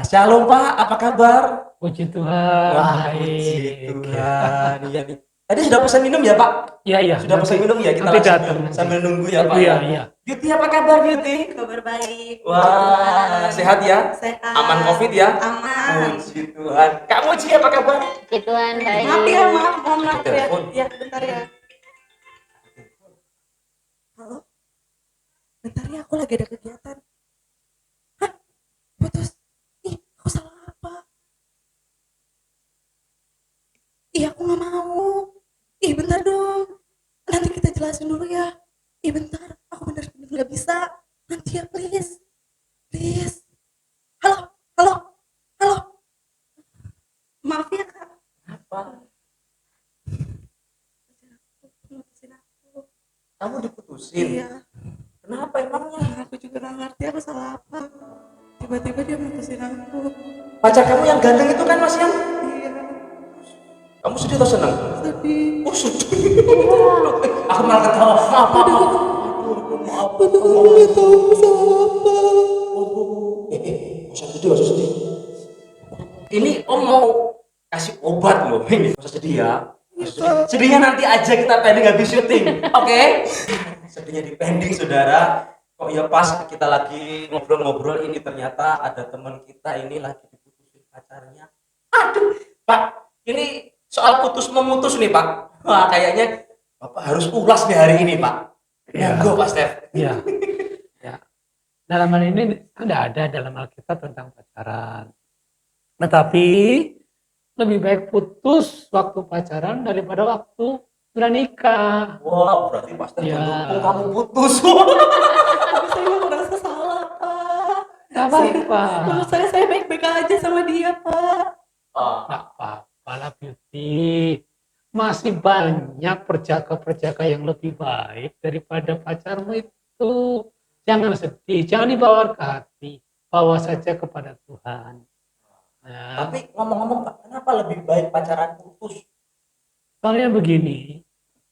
Shalom Pak, apa kabar? Puji Tuhan, Wah, puji Tuhan. Iya nih. Tadi sudah pesan minum ya Pak? Iya, Sudah pesan minum ya? Kita nanti langsung datang sambil nunggu ya Pak Iya, ya. iya. Beauty apa kabar Beauty? Kabar baik. Wah, sehat ya? Sehat. Aman COVID ya? Aman. Puji Tuhan. Kak Moji apa kabar? Puji Tuhan, baik. Maaf ya, mohon maaf ya. Telepon. Ya, bentar ya. Halo. Bentar ya, aku lagi ada kegiatan. Hah? Putus. Ih, aku salah apa? Ih, aku nggak mau. Ih, bentar dong. Nanti kita jelasin dulu ya. Ih, bentar. Aku bener-bener nggak bisa. Nanti ya, please. Please. Halo, halo, halo. Maaf ya, Kak. Apa? Putusin aku. Kamu diputusin? Iya. Kenapa emangnya? Aku juga nggak ngerti aku salah apa. Tiba-tiba dia putusin aku. Pacar kamu yang ganteng itu kan Mas Yan? Iya, Kamu sedih atau senang? sedih. Oh sedih. Aku malah ketawa. Maaf. Padahal aku nggak tahu aku salah apa. Gak usah sedih, gak usah sedih. Ini Om mau kasih obat loh. Ini gak usah sedih ya. Sedihnya nanti aja kita pending habis syuting. Oke? Sedihnya di pending saudara. Kok ya pas kita lagi ngobrol-ngobrol ini ternyata ada teman kita ini lagi diputusin pacarnya. Aduh, Pak, ini soal putus memutus nih Pak. Wah kayaknya Bapak harus ulas nih hari ini Pak. Iya. Monggo Pak Stef. Iya. Ya. Dalam hal ini tidak ada dalam Alkitab tentang pacaran. Tetapi lebih baik putus waktu pacaran daripada waktu sudah nikah. Wah berarti Pak Stef Ya. mendukung kamu putus. Tapi saya nggak merasa salah, Pak. Gak apa-apa. Menurut saya baik-baik aja sama dia, Pak. Gak apa-apa lah Beauty. Masih banyak perjaka-perjaka yang lebih baik daripada pacarmu itu. Jangan sedih, jangan dibawa ke hati. Bawa saja kepada Tuhan. Nah, Tapi ngomong-ngomong Pak, kenapa lebih baik pacaran putus? soalnya begini,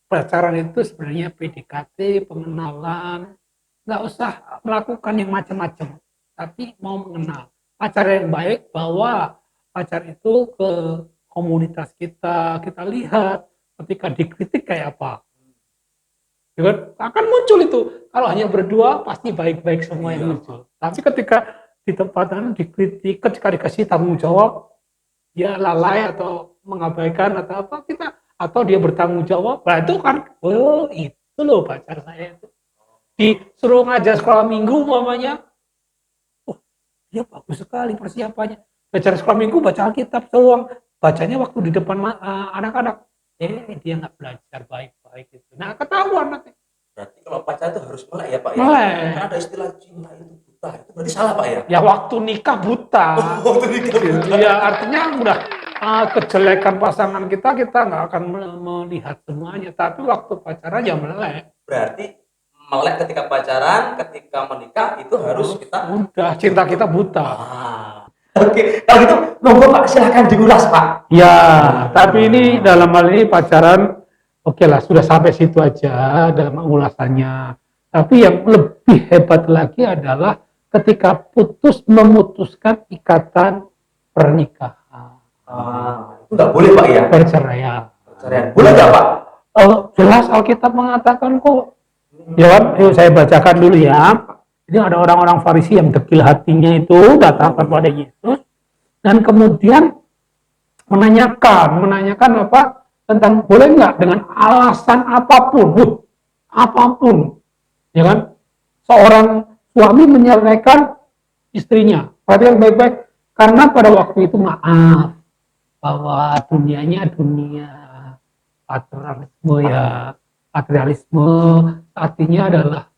pacaran itu sebenarnya PDKT, pengenalan, nggak usah melakukan yang macam-macam, tapi mau mengenal. Pacar yang baik bawa pacar itu ke komunitas kita lihat ketika dikritik kayak apa. Ya kan? Akan muncul itu. Kalau hanya berdua pasti baik-baik semua yang muncul. Tapi ketika di tempatan dikritik, ketika dikasih tanggung jawab, dia lalai atau mengabaikan atau apa kita, atau dia bertanggung jawab, nah itu kan, oh itu loh pacar saya itu. Disuruh ngajar sekolah minggu umpamanya, oh dia bagus sekali persiapannya. Belajar sekolah minggu baca Alkitab doang, bacanya waktu di depan anak-anak, dia nggak belajar baik-baik itu. Nah ketahuan nanti. Berarti kalau pacaran itu harus melek ya Pak ya? Melek. Karena ada istilah cinta itu buta, itu berarti salah Pak ya? Ya waktu nikah buta. Waktu nikah buta. Ya artinya udah kejelekan pasangan kita nggak akan melihat semuanya. Tapi waktu pacaran ya melek. Berarti melek ketika pacaran, ketika menikah itu harus kita. Udah cinta kita buta. Oke, kalau gitu monggo Pak silahkan diulas Pak. Ya, tapi ini dalam hal ini pacaran, oke lah sudah sampai situ aja dalam ulasannya. Tapi yang lebih hebat lagi adalah ketika memutuskan ikatan pernikahan. Itu nggak boleh Pak ya? Perceraian. Perceraian. Boleh nggak Pak? Jelas Alkitab mengatakan kok. Ya kan, yuk saya bacakan dulu ya. Ini ada orang-orang Farisi yang dekil hatinya itu datang kepada Yesus dan kemudian menanyakan apa tentang boleh nggak dengan alasan apapun, ya kan? Seorang suami menyeraikan istrinya. Perhatikan baik-baik karena pada waktu itu maaf bahwa dunianya dunia patriarkalisme ya, patriarkalisme artinya adalah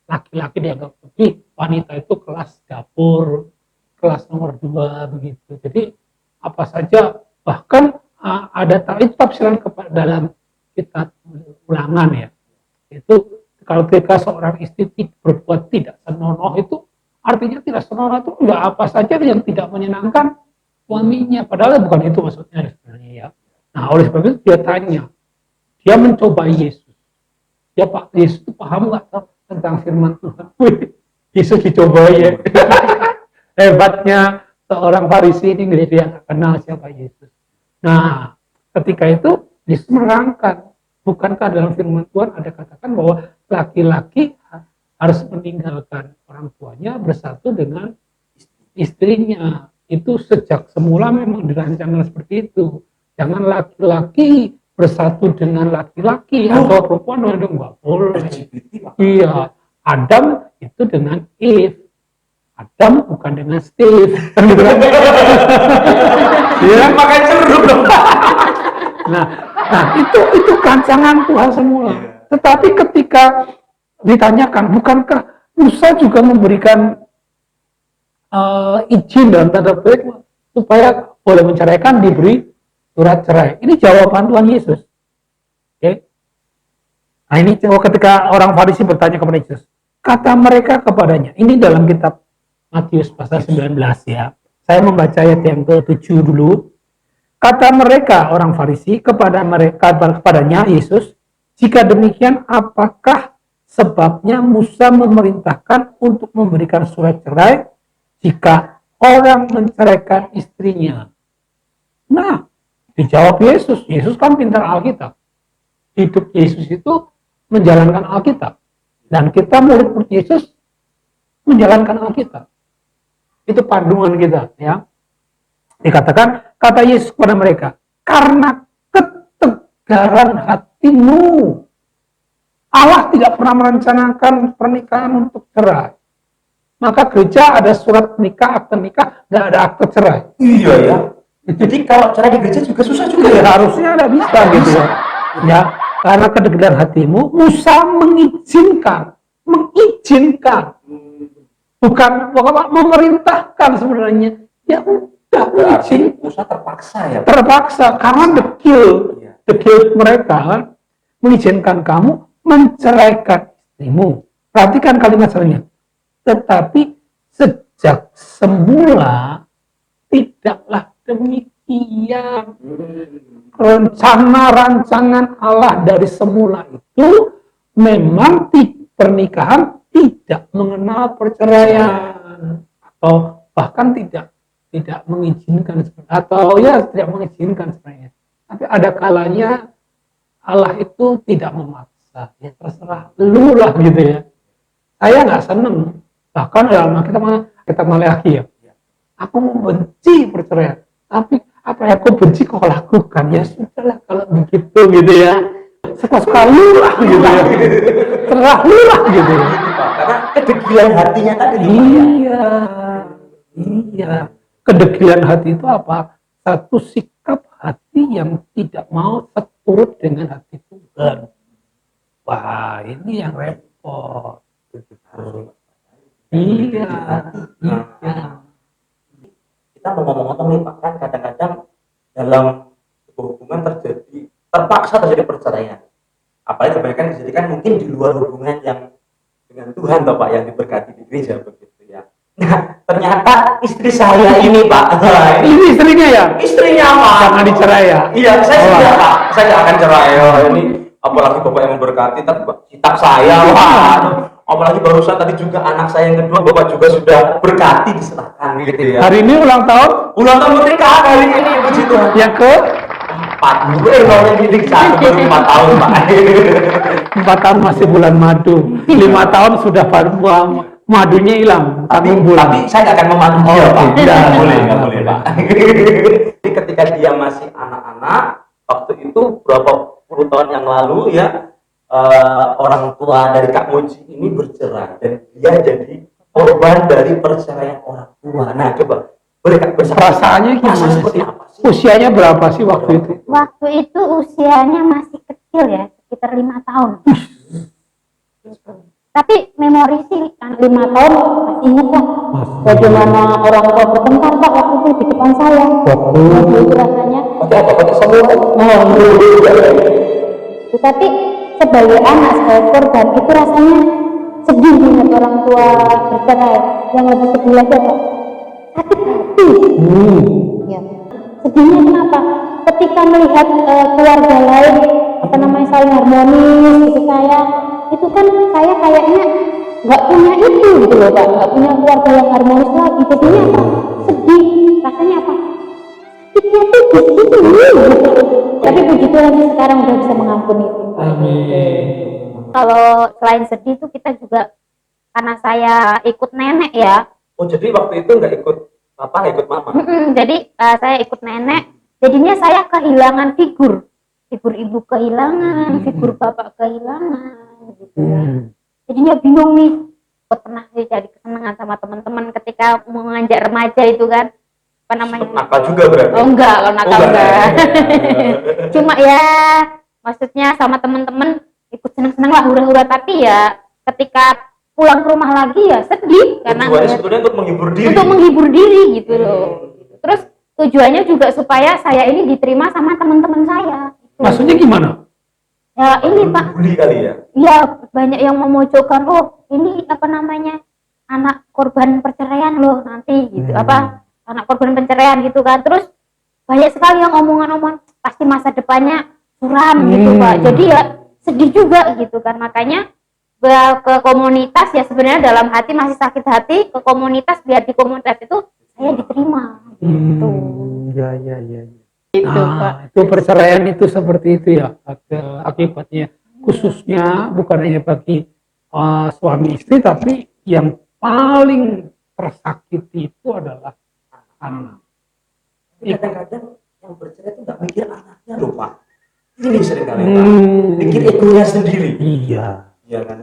laki-laki dianggap lebih, wanita itu kelas dapur, kelas nomor 2 begitu. Jadi apa saja, bahkan ada tafsiran dalam kitab Ulangan ya. Itu kalau ketika seorang istri berbuat tidak senonoh itu artinya tidak senonoh itu enggak apa saja yang tidak menyenangkan suaminya. Padahal bukan itu maksudnya sebenarnya ya. Nah oleh sebab itu dia tanya, dia mencoba Yesus. Ya Pak, Yesus itu paham nggak tentang firman Tuhan? Yesus dicobai ya. Hebatnya seorang Farisi ini dia nggak kenal siapa Yesus. Nah, ketika itu Yesus menerangkan, bukankah dalam firman Tuhan ada katakan bahwa laki-laki harus meninggalkan orang tuanya bersatu dengan istrinya. Itu sejak semula memang dirancangkan seperti itu. Jangan laki-laki bersatu dengan laki-laki atau perempuan dengan nggak boleh. Iya, Adam itu dengan Eve. Adam bukan dengan Steve. Ya, makanya ceruk dong. Nah, itu rancangan Tuhan semula. Tetapi ketika ditanyakan, bukankah Musa juga memberikan izin dalam tanda petik supaya boleh menceraikan, diberi surat cerai. Ini jawaban Tuhan Yesus. Oke. Nah, ini ketika orang Farisi bertanya kepada Yesus, kata mereka kepadanya, ini dalam kitab Matius pasal 19 ya. Saya membaca ayat yang ke-7 dulu. Kata mereka orang Farisi kepadanya Yesus, jika demikian apakah sebabnya Musa memerintahkan untuk memberikan surat cerai jika orang menceraikan istrinya? Nah, dijawab Yesus. Yesus kan pintar Alkitab. Hidup Yesus itu menjalankan Alkitab. Dan kita murid Yesus menjalankan Alkitab. Itu panduan kita, ya. Dikatakan, kata Yesus kepada mereka, karena ketegaran hatimu, Allah tidak pernah merencanakan pernikahan untuk cerai. Maka gereja ada surat nikah, akte nikah, dan ada akte cerai. Iya ya. Jadi kalau cerai di gereja juga susah juga ya. Harusnya ada bisa gitu ya. Ya, karena ketegaran hatimu, Musa mengizinkan, bukan memerintahkan sebenarnya. Ya udah, berarti Musa terpaksa ya. Terpaksa karena dekil mereka kan, mengizinkan kamu menceraikan istrimu. Perhatikan kalimat selanjutnya. Tetapi sejak semula tidaklah demikian. Rancangan Allah dari semula itu memang pernikahan tidak mengenal perceraian atau bahkan tidak mengizinkan atau ya tidak mengizinkan sebenarnya. Tapi ada kalanya Allah itu tidak memaksa, ya terserah lu lah gitu ya. Saya nggak seneng, bahkan dalam kita Maleakhi ya. Aku membenci perceraian, tapi apa yang aku benci kau lakukan, ya sudahlah kalau begitu gitu ya. Suka-suka lu lah gitu ya. Terserah lu lah gitu ya. Karena kedegilan hatinya tadi. Iya. Kedegilan hati itu apa? Satu sikap hati yang tidak mau seturut dengan hati Tuhan. Wah, ini yang repot. Iya. Kita mau ngomong-ngomong nih Pak, kan kadang-kadang dalam sebuah hubungan terpaksa terjadi perceraian. Apalagi kebanyakan terjadi kan mungkin di luar hubungan yang dengan Tuhan toh Pak, yang diberkati di gereja begitu ya. Nah, ternyata istri saya ini Pak. Ini istrinya ya? Istrinya Pak. Jangan dicerai ya? Iya, saya sudah Pak. Saya nggak akan cerai. Ini apalagi Bapak yang memberkati, tapi kitab saya Pak. Apalagi barusan tadi juga anak saya yang kedua, Bapak juga sudah berkati diserahkan gitu ya. Hari ini ulang tahun? Ulang tahun pernikahan hari ini, puji Tuhan. Yang ke? 4. Kalau yang didik 1 baru 4 tahun Pak. 4 tahun masih bulan madu. 5 tahun sudah madunya hilang. Tapi saya nggak akan memadu dia Pak. Tidak boleh Pak. Jadi ketika dia masih anak-anak, waktu itu berapa puluh tahun yang lalu ya, orang tua dari Kak Moji ini bercerai dan dia jadi korban dari perceraian orang tua. Nah coba boleh Kak perasaannya gimana seperti sih? apa sih? Usianya berapa sih waktu itu? Waktu itu usianya masih kecil ya, sekitar 5 tahun. Tapi memori sih kan 5 tahun masih ingat lah bagaimana orang tua bertengkar Pak waktu itu di depan saya. Waktu itu rasanya. Pakai semua. Tetapi sebagai anak, sebagai korban itu rasanya sedih melihat orang tua bercerai. Yang lebih sedih lagi apa? Sakit hati. Ya. Sedihnya kenapa? Ketika melihat keluarga lain saling harmonis gitu itu kan saya kayaknya nggak punya itu gitu loh Pak, nggak punya keluarga yang harmonis lagi. Jadinya apa? Sedih. Rasanya apa? Sakitnya tuh di sini gitu. Tapi puji Tuhan sih sekarang udah bisa mengampuni itu. Amin. Kalau selain sedih tuh kita juga, karena saya ikut nenek ya. Oh, jadi waktu itu nggak ikut papa, nggak ikut mama? Jadi saya ikut nenek, jadinya saya kehilangan figur ibu kehilangan, figur bapak kehilangan gitu ya. Jadinya bingung nih. Pernah sih jadi kesenangan sama teman-teman ketika mengajak remaja itu kan, apa namanya? Nakal juga berarti? Oh enggak, kalau nakal Oh, enggak. Cuma ya maksudnya sama teman-teman ikut senang-senang lah, hura-hura, tapi ya ketika pulang ke rumah lagi ya sedih karena Tujuannya sebetulnya untuk menghibur diri. untuk menghibur diri gitu loh. Terus tujuannya juga supaya saya ini diterima sama teman-teman saya. Maksudnya gimana? Ya ini Pak, Bully kali ya? ya banyak yang memojokkan, oh ini apa namanya, anak korban perceraian loh nanti gitu, apa anak korban perceraian gitu kan. Terus banyak sekali yang omongan-omongan pasti masa depannya suram gitu Pak. Jadi ya sedih juga gitu kan. Makanya ke komunitas ya sebenarnya dalam hati masih sakit hati ke komunitas, biar di komunitas itu saya diterima gitu. Ya. Gitu Pak. Nah, itu perceraian itu seperti itu ya akibatnya, khususnya bukan hanya bagi suami istri, tapi yang paling tersakiti itu adalah anak. Kadang-kadang yang bercerai itu nggak mikir anaknya loh Pak. Ini sering kali Pak. Mikir egonya sendiri. Iya. Iya kan?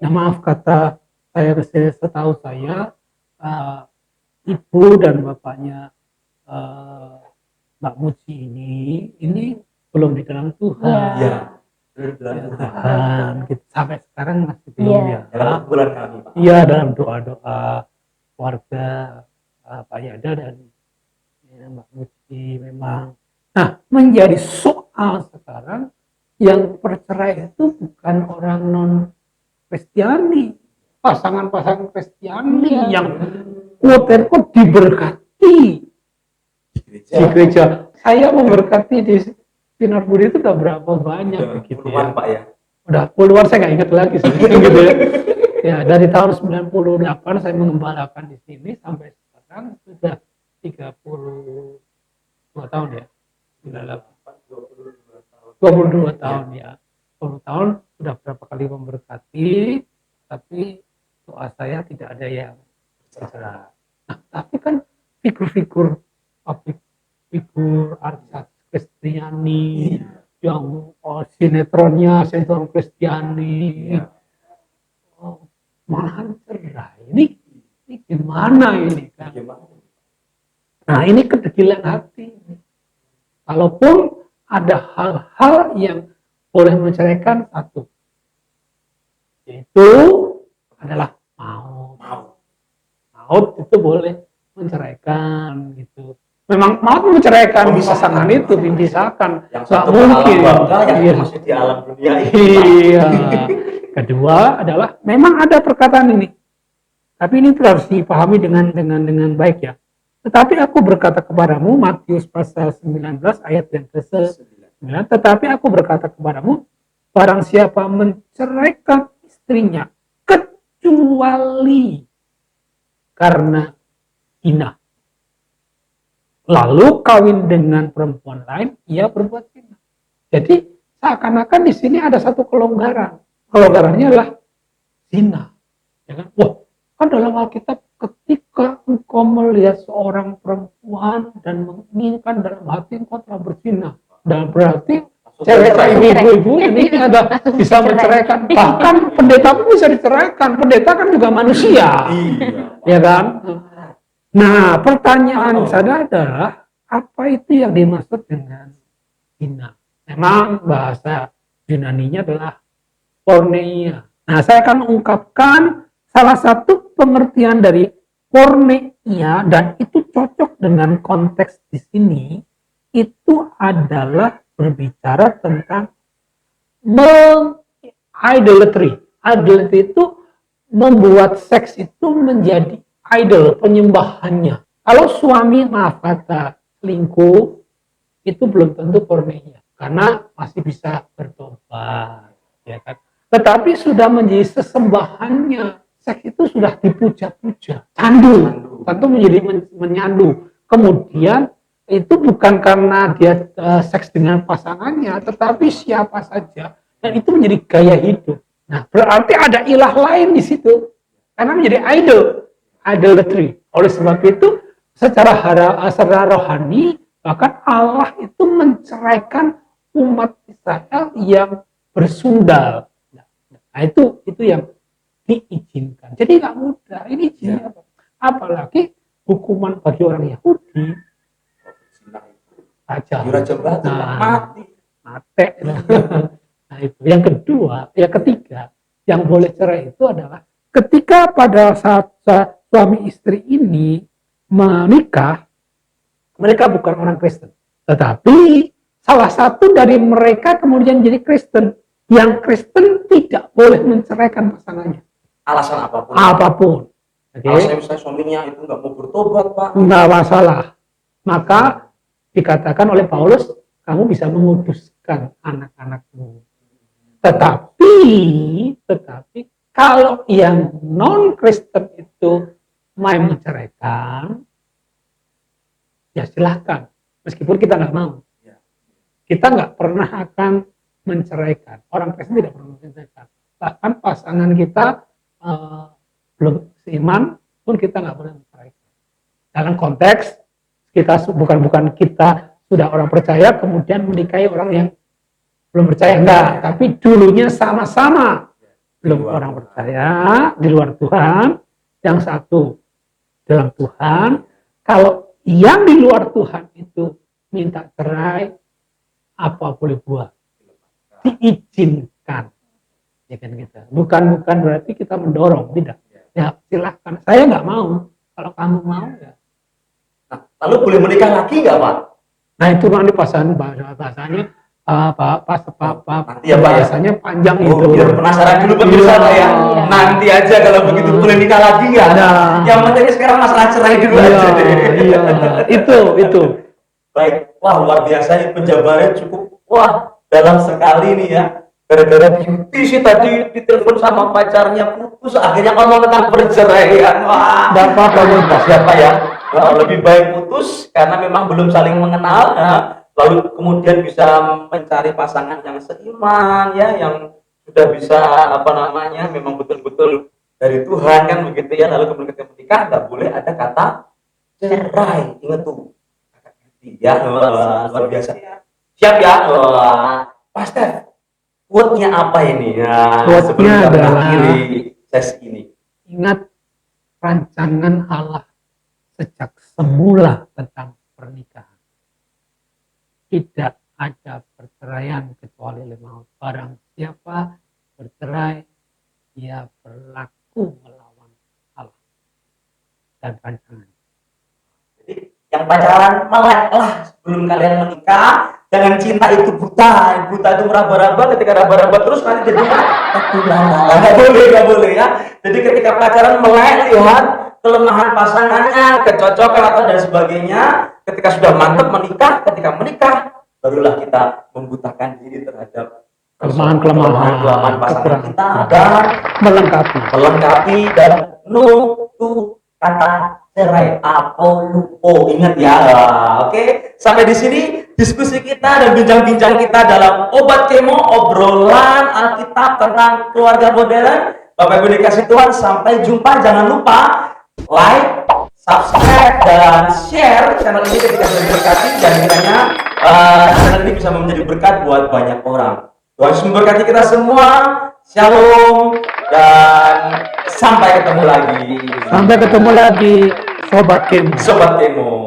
Nah, maaf kata saya, setahu saya ibu dan bapaknya Mbak Muci ini belum di dalam Tuhan. Iya. Tuhan, gitu. Sampai sekarang masih belum ya. Dalam bulan kami Pak. Iya, dalam doa-doa keluarga Pak Yada dan Mbak Muci memang. Nah, menjadi soal sekarang yang bercerai itu bukan orang non Kristiani, pasangan-pasangan Kristiani yang quote-unquote diberkati di gereja. Saya memberkati di Sinar Budi itu udah berapa banyak begitu Puluhan ya. Pak ya. Udah puluhan, saya nggak ingat lagi sebenarnya gitu ya. Ya, dari tahun 98 saya mengembalakan di sini sampai sekarang sudah 32 tahun ya. 22 tahun ya. 20 tahun sudah berapa kali memberkati, tapi doa saya tidak ada yang bercerai. Nah, tapi kan figur-figur artis Kristiani yang sinetron Kristiani malahan cerai. Ini gimana ini kan? Nah, ini kedegilan hati. Kalaupun ada hal-hal yang boleh menceraikan, satu, yaitu adalah maut itu boleh menceraikan gitu. Memang maut menceraikan pasangan itu, memisahkan, nggak mungkin. Yang masih di alam dunia ini. Iya. Kedua adalah memang ada perkataan ini, tapi ini harus dipahami dengan baik ya. Tetapi aku berkata kepadamu, Matius pasal 19 ayat yang ke-9, tetapi aku berkata kepadamu, barang siapa menceraikan istrinya kecuali karena zina, lalu kawin dengan perempuan lain, ia berbuat zina. Jadi seakan-akan di sini ada satu kelonggaran. Kelonggarannya adalah zina. Ya kan? Wah, kan dalam Alkitab ketika engkau melihat seorang perempuan dan menginginkan dalam hati engkau telah berzina, dan berarti cewek ibu-ibu ini ada bisa menceraikan. Bahkan pendeta pun bisa diceraikan. Pendeta kan juga manusia, ya kan? Nah, pertanyaan saya adalah apa itu yang dimaksud dengan zina? Memang bahasa Yunaninya adalah porneia. Nah, saya akan ungkapkan salah satu pengertian dari porneia, dan itu cocok dengan konteks di sini. Itu adalah berbicara tentang idolatry. Idolatry itu membuat seks itu menjadi idol, penyembahannya. Kalau suami, maaf kata, selingkuh, itu belum tentu porneia, karena masih bisa bertobat, ya kan. Tetapi sudah menjadi sesembahannya, seks itu sudah dipuja-puja, candu, tentu menjadi menyandu. Kemudian itu bukan karena dia seks dengan pasangannya, tetapi siapa saja, dan itu menjadi gaya hidup. Nah, berarti ada ilah lain di situ, karena menjadi idolatry. Oleh sebab itu, secara rohani, bahkan Allah itu menceraikan umat Israel yang bersundal. Nah, itu yang diizinkan. Jadi nggak mudah. Ini izinnya apa? Apalagi hukuman bagi orang Yahudi aja. Mati. Nah, itu. Yang kedua, yang ketiga, yang boleh cerai itu adalah ketika pada saat suami istri ini menikah, mereka bukan orang Kristen, tetapi salah satu dari mereka kemudian jadi Kristen. Yang Kristen tidak boleh menceraikan pasangannya. Alasan apapun. Apapun. Alasan misalnya suaminya itu nggak mau bertobat, Pak. Nggak masalah. Maka dikatakan oleh Paulus, kamu bisa menguduskan anak-anakmu. Tetapi kalau yang non Kristen itu mau menceraikan, ya silahkan. Meskipun kita nggak mau. Kita nggak pernah akan menceraikan. Orang Kristen tidak pernah menceraikan. Bahkan pasangan kita belum seiman pun kita nggak boleh menceraikan. Dalam konteks kita bukan kita sudah orang percaya kemudian menikahi orang yang belum percaya, enggak. Tapi dulunya sama-sama belum orang percaya, di luar Tuhan. Yang satu dalam Tuhan. Kalau yang di luar Tuhan itu minta cerai, apa boleh buat? Diizinkan, ya kan kita. Bukan berarti kita mendorong, tidak. Ya silahkan. Saya nggak mau. Kalau kamu mau ya. Nah, lalu boleh menikah lagi nggak, Pak? Nah itu nanti bahasanya nanti ya, Pak, bahasanya panjang itu. Biar penasaran dulu pemirsa, Pak ya. Nanti aja kalau begitu boleh nikah lagi nggak? Yang penting sekarang masalah cerai dulu aja deh. Iya, itu. Baik, wah luar biasa ini penjabarannya cukup dalam sekali nih ya. Gara-gara beauty sih tadi ditelepon sama pacarnya putus, akhirnya ngomong tentang perceraian. Wah, Nggak apa-apa, siapa ya? Lebih baik putus karena memang belum saling mengenal. Lalu kemudian bisa mencari pasangan yang seiman ya, yang sudah bisa memang betul-betul dari Tuhan kan begitu ya. Lalu kemudian ketika menikah nggak boleh ada kata cerai, ingat tuh. Ya, luar biasa. Siap ya, Pastor. Quote-nya apa ini? Quote-nya adalah akhiri sesi ini. Ingat rancangan Allah sejak semula tentang pernikahan. Tidak ada perceraian kecuali oleh maut. Barang siapa bercerai, ia berlaku melawan Allah dan rancangan. Jadi yang pacaran meleklah sebelum kalian menikah. Jangan cinta itu buta itu meraba-raba, ketika raba-raba terus nanti jadi nggak boleh ya. Jadi ketika pacaran melek, lihat kelemahan pasangannya, kecocokan atau dan sebagainya. Ketika sudah mantap menikah, ketika menikah barulah kita membutakan diri terhadap kelemahan pasangan kita dan melengkapi dan kata cerai apolupo, ingat ya. Oke, sampai di sini diskusi kita dan bincang-bincang kita dalam Obat Kemo, obrolan Alkitab tentang keluarga modern. Bapak Ibu dikasih Tuhan, sampai jumpa. Jangan lupa like, subscribe dan share channel ini ketika sudah diberkati, dan kiranya channel ini bisa menjadi berkat buat banyak orang. Tuhan memberkati kita semua. Shalom dan sampai ketemu lagi. Sobat Kemo. Sobat Kemo.